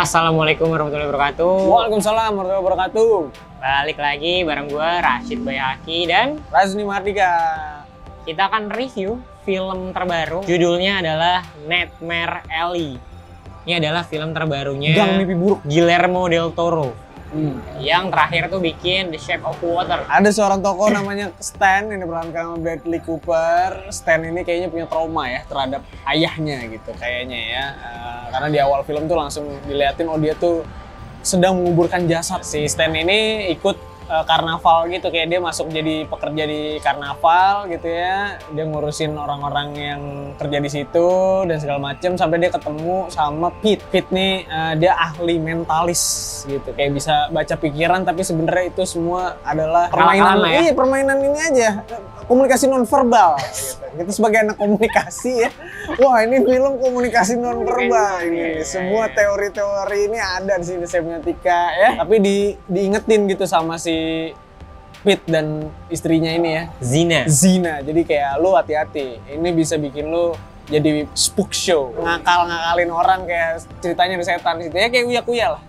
Assalamualaikum warahmatullahi wabarakatuh. Waalaikumsalam warahmatullahi wabarakatuh. Balik lagi bareng gue Rashid Bayaki dan Razni Mardika. kita akan review film terbaru. Judulnya adalah Nightmare Alley. Ini adalah film terbarunya Gang Mimpi Buruk Guillermo del Toro. Yang terakhir tuh bikin The Shape of Water. Ada seorang tokoh namanya Stan yang diperankan sama Bradley Cooper. Stan ini kayaknya punya trauma ya terhadap ayahnya gitu kayaknya ya. Karena di awal film tuh langsung diliatin dia tuh sedang menguburkan jasad. Si Stan ini ikut karnaval gitu, kayak dia masuk jadi pekerja di karnaval gitu ya. Dia ngurusin orang-orang yang kerja di situ dan segala macem sampai dia ketemu sama Pete. Pete nih dia ahli mentalis gitu, kayak bisa baca pikiran, tapi sebenarnya itu semua adalah permainan. Ya? Iya, permainan ini aja, komunikasi nonverbal gitu. Kita sebagai anak komunikasi ya, wah ini film komunikasi nonverbal ini. Semua teori-teori ini ada di sini semiotika ya. Tapi diingetin gitu sama si Pete dan istrinya ini ya, Zina. Jadi kayak lu hati-hati, ini bisa bikin lu jadi spook show, ngakalin orang kayak ceritanya ada setan gitu ya, kayak Uya-Kuya lah.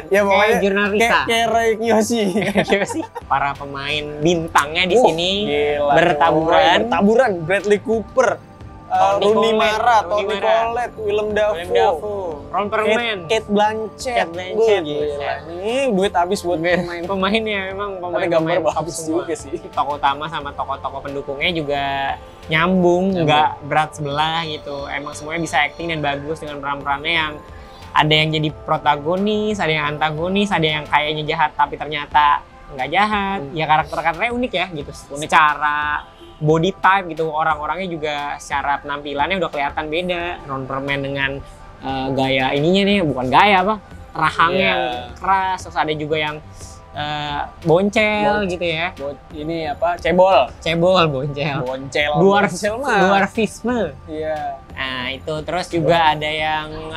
Ya pokoknya kayak Ray Kiyoshi. Para pemain bintangnya di sini bertaburan. Bradley Cooper, Rooney Mara, Toni Collette, Willem Dafoe, Ron Perlman, Kate Blanchett. Gila. Ini duit habis buat pemainnya, memang pemain bagus juga sih. Tokoh utama sama tokoh-tokoh pendukungnya juga nyambung, nggak berat sebelah gitu. Emang semuanya bisa acting dan bagus dengan peran-perannya yang ada yang jadi protagonis, ada yang antagonis, ada yang kayaknya jahat tapi ternyata nggak jahat. Ya karakter-karakternya unik ya gitu. Secara body type gitu, orang-orangnya juga secara penampilannya udah kelihatan beda. Ron Perlman dengan gaya ininya nih, bukan gaya apa, rahangnya yang keras. Terus ada juga yang boncel gitu ya. Ini apa? Boncel. Dwarfisme. Iya. Nah itu, terus juga ada yang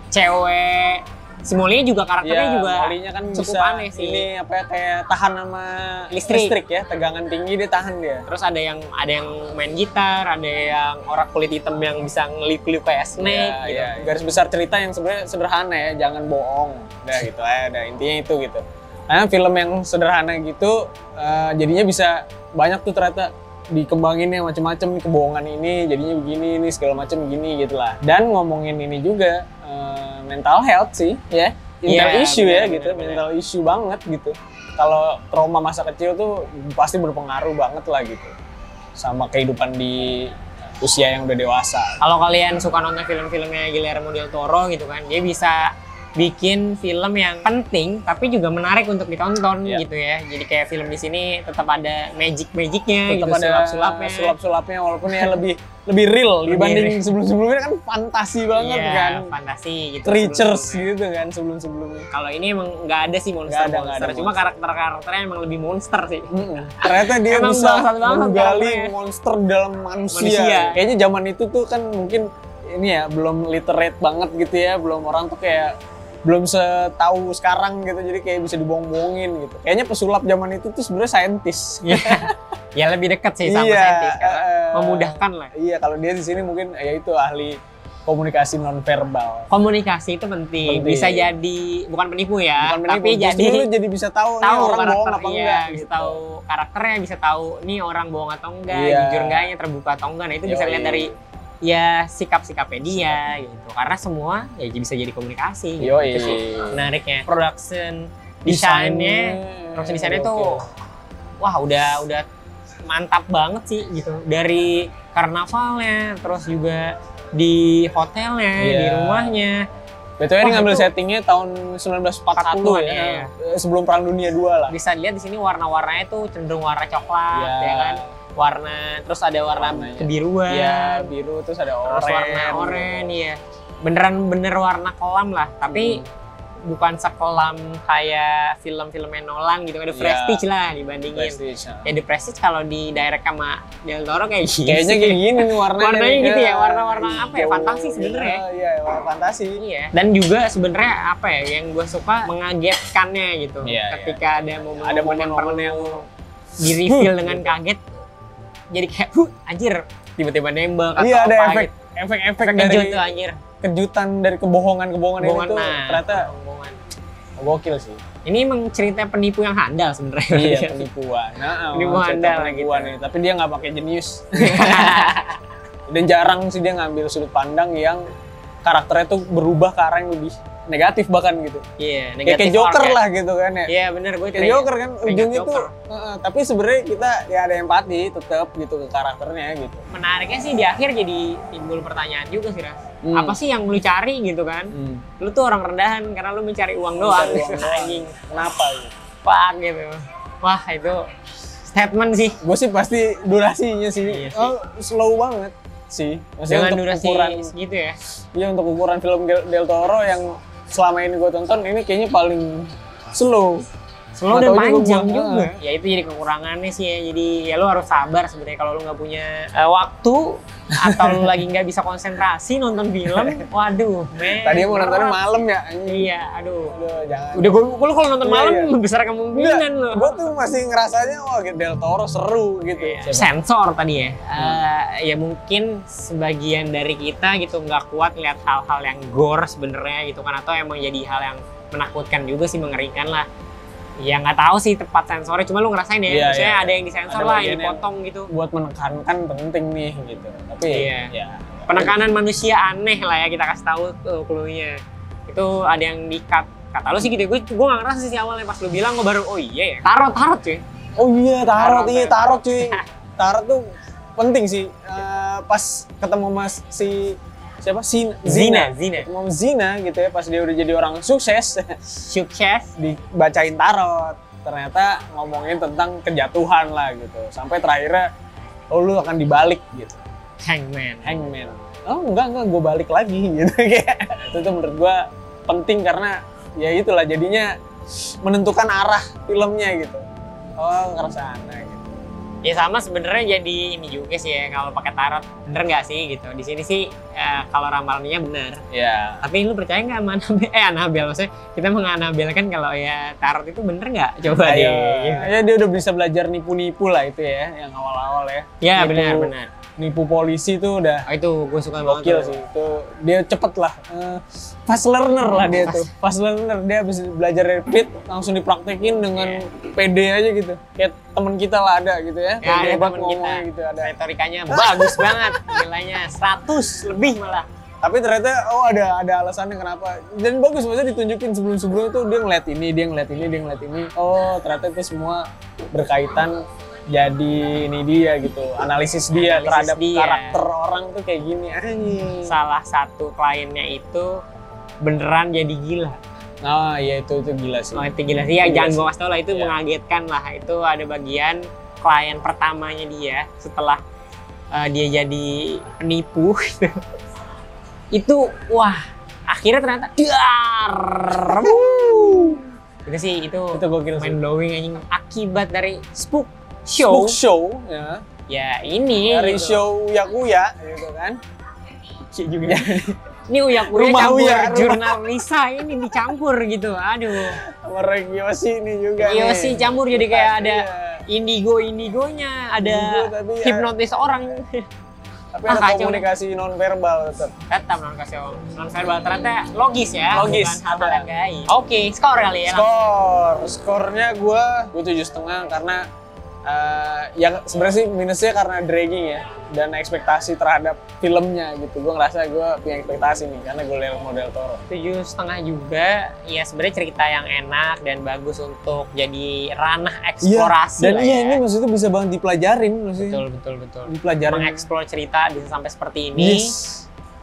cewek. Si Molly juga karakternya juga kan cukup bisa aneh sih. Ini apa ya, kayak tahan sama listrik ya, tegangan tinggi dia tahan dia. Terus ada yang main gitar, ada yang orang kulit hitam yang bisa ngelip-lip kayak Snake gitu. Iya. Garis besar cerita yang sebenarnya sederhana ya, jangan bohong. Udah gitu ada intinya itu gitu. Karena film yang sederhana gitu jadinya bisa banyak tuh ternyata dikembanginnya macam-macam, kebohongan ini jadinya begini, ini segala macam begini gitu lah. Dan ngomongin ini juga mental health sih ya, issue ya gitu, mental issue banget gitu. Kalau trauma masa kecil tuh pasti berpengaruh banget lah gitu sama kehidupan di usia yang udah dewasa. Kalau kalian suka nonton film-filmnya Guillermo del Toro gitu kan, dia bisa bikin film yang penting tapi juga menarik untuk ditonton gitu ya. Jadi kayak film di sini tetap ada magicnya, tetap gitu, ada sulap-sulapnya walaupun ya lebih real dibanding sebelum-sebelumnya kan fantasi banget kan. Fantasi gitu. Creatures gitu kan sebelum-sebelumnya. Kalau ini emang nggak ada sih monster. Cuma karakternya emang lebih monster sih. Ternyata dia bisa menggali monster dalam manusia. Kayaknya zaman itu tuh kan mungkin ini ya belum literate banget gitu ya, belum orang tuh kayak belum setahu sekarang gitu, jadi kayak bisa dibohong-bohongin gitu. Kayaknya pesulap zaman itu tuh sebenarnya saintis. Ya lebih dekat sih sama saintis karena memudahkan lah. Iya, kalau dia di sini mungkin ya itu ahli komunikasi nonverbal. Komunikasi itu penting. Bisa jadi bukan penipu ya, tapi jadi bisa tahu nih orang bohong apa enggak. Bisa tahu karakternya, bisa tahu nih orang bohong atau enggak, jujur enggaknya, terbuka atau enggak. Nah itu bisa lihat dari ya sikap-sikapnya dia gitu, karena semua ya bisa jadi komunikasi gitu. Itu sih menariknya. Production desainnya tuh wah udah mantap banget sih gitu, dari karnavalnya, terus juga di hotelnya, di rumahnya. Betul, ini ngambil settingnya tahun 1941 ya, sebelum Perang Dunia II lah. Bisa dilihat di sini warna-warnanya tuh cenderung warna coklat ya kan. Terus ada warna kebiruan. Iya, biru, terus ada oranye. Terus warna oranye, ya. Bener warna kelam lah, tapi bukan sekelam kayak film-filmnya Nolan gitu. Ada Prestige lah dibandingin. Ya The Prestige kalau di direct sama Del Toro kayak gini. Kayaknya kayak gini nih warnanya. Warnanya gitu ya, warna-warna apa ya? Fantasi sebenarnya. Iya, warna fantasi. Iya. Dan juga sebenarnya apa ya yang gue suka mengagetkannya gitu. Ketika ada momen-momen yang di-reveal dengan kaget. Jadi kayak, anjir, tiba-tiba nembak atau ada apa efek-efek dari tuh anjir. kejutan dari kebohongan-kebohongan ini tuh ternyata kebohongan. Gokil sih. Ini emang cerita penipu yang handal sebenarnya. Iya, penipuan. Nah, penipu handal gitu. Nih. Tapi dia nggak pakai jenius. Dan jarang sih dia ngambil sudut pandang yang karakternya tuh berubah ke arah yang lebih negatif bahkan gitu. Iya, negatif. Kayak Joker lah gitu kan ya. Iya, bener, gue kayak Joker kan ujungnya tuh. Tapi sebenarnya kita ya ada empati tetap gitu ke karakternya gitu. Menariknya sih di akhir jadi timbul pertanyaan juga sih, Ras. Apa sih yang lu cari gitu kan? Lu tuh orang rendahan karena lu mencari uang doang. Anjing. Kenapa gitu? Fuck gitu. Wah, itu statement sih. Gue sih pasti durasinya sih. Iya sih. Oh, slow banget sih. Maksudnya dengan durasi segitu ya? Iya, untuk ukuran film Del Toro yang selama ini gue tonton, ini kayaknya paling slow. Slow dan panjang juga. Ya itu jadi kekurangannya sih ya. Jadi ya lu harus sabar sebenarnya kalau lu nggak punya waktu atau lu lagi nggak bisa konsentrasi nonton film. Waduh, men. Tadi mau nontonnya malam ya? Iya, aduh. Jangan. Udah gue kalau nonton malam besar kemungkinan lo. Gue tuh masih ngerasanya wah Del Toro seru gitu. Sensor tadi ya. Ya mungkin sebagian dari kita gitu nggak kuat lihat hal-hal yang gore sebenarnya gitu kan, atau emang jadi hal yang menakutkan juga sih, mengerikan lah. Ya nggak tahu sih tepat sensornya, cuma lu ngerasain ya, maksudnya ada yang disensor lah, yang dipotong gitu. Buat menekankan penting nih gitu. Tapi ya penekanan manusia aneh lah ya, kita kasih tahu tuh clue-nya. Itu ada yang di-cut. Kata lu sih gitu, gue nggak ngerasa sih awalnya, pas lu bilang gue baru, oh iya ya, tarot cuy. Oh iya, tarot cuy. Tarot tuh penting sih. Pas ketemu mas siapa? Zina. Ketemu Zina gitu ya, pas dia udah jadi orang sukses. Dibacain tarot. Ternyata ngomongin tentang kejatuhan lah gitu. Sampai terakhirnya, oh lu akan dibalik gitu. Hangman. Oh enggak, gue balik lagi gitu. Itu tuh menurut gue penting karena ya itulah jadinya menentukan arah filmnya gitu. Oh ngerasana gitu. Ya sama sebenarnya jadi ini juga sih ya, kalau pakai tarot bener nggak sih gitu. Di sini sih kalau ramalannya bener. Iya. Tapi lu percaya nggak sama Anabel? Maksudnya kita menganabelkan kalau ya tarot itu bener nggak? Coba deh. Gitu. Ya dia udah bisa belajar nipu-nipu lah itu ya, yang awal-awal ya. Ya benar. Nipu polisi tuh udah. Oh, itu gue suka banget. Gokil sih itu. Dia cepet lah. Fast learner lah dia tuh. Fast learner, dia habis belajar dari Pit langsung dipraktekin dengan pede aja gitu. Kayak temen kita lah ada gitu ya. Ya ada temen kita gitu, ada. Retorikanya bagus banget. Nilainya 100 lebih malah. Tapi ternyata ada alasannya kenapa. Dan bagus, maksudnya ditunjukin sebelum-sebelumnya tuh dia ngeliat ini. Oh ternyata itu semua berkaitan. Jadi ini dia gitu, analisis dia terhadap karakter orang tuh kayak gini. Salah satu kliennya itu beneran jadi gila. Nah iya itu gila sih. Oh itu gila sih, ya jangan gue kasih tau lah, itu mengagetkan lah. Itu ada bagian klien pertamanya dia setelah dia jadi penipu gitu. Itu wah akhirnya ternyata itu sih, itu gokil sih. mind blowing anjing, akibat dari Spook show ya. Ya ini dari gitu. Show Uyakuya gitu kan. Juga. Ini Uyakuya campur jurnal Lisa ini dicampur gitu. Aduh. Sama Yoshi ini juga. Yoshi campur jadi kayak ada indigonya, ada hipnotis orang. Tapi ada komunikasi non-verbal tetap. Non-verbal ternyata logis ya. Logis. Bukan hal-hal yang gaib. Oke, skor kali ya. Skornya gue 7,5 karena yang sebenarnya sih minusnya karena dragging ya, dan ekspektasi terhadap filmnya gitu. Gue ngerasa gue punya ekspektasi nih karena gue lihat Del Toro. 7,5 juga. Ya sebenarnya cerita yang enak dan bagus untuk jadi ranah eksplorasi. Dan lah ini maksudnya bisa banget dipelajarin maksudnya. Betul. Dipelajarin. Mengeksplor cerita bisa sampai seperti ini.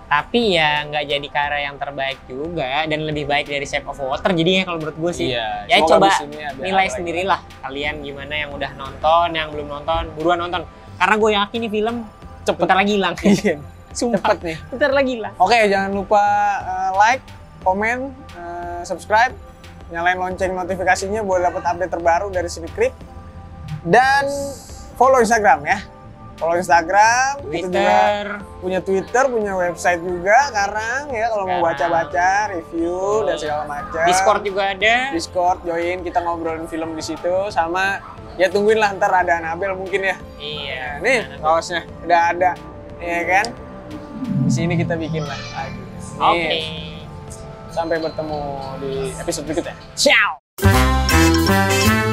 Tapi ya nggak jadi karya yang terbaik juga, dan lebih baik dari Shape of Water jadinya kalau menurut gue sih. Ya coba nilai sendirilah kalian gimana yang udah nonton, yang belum nonton, buruan nonton. Karena gue yakin nih film bentar lagi hilang. Sumpah, cepet nih. Bentar lagi hilang. Oke, jangan lupa like, komen, subscribe, nyalain lonceng notifikasinya buat dapat update terbaru dari Cinecrip. Dan follow Instagram ya. Follow Instagram, Twitter. Kita juga punya Twitter, punya website juga sekarang ya, kalau mau baca-baca, review dan segala macam. Discord juga ada. Discord, join, kita ngobrolin film di situ, sama ya tungguin lah ntar ada Anabel mungkin ya. Iya. Nih kaosnya udah ada, ya kan? Di sini kita bikin lah. Oke. Sampai bertemu di episode berikutnya. Ciao.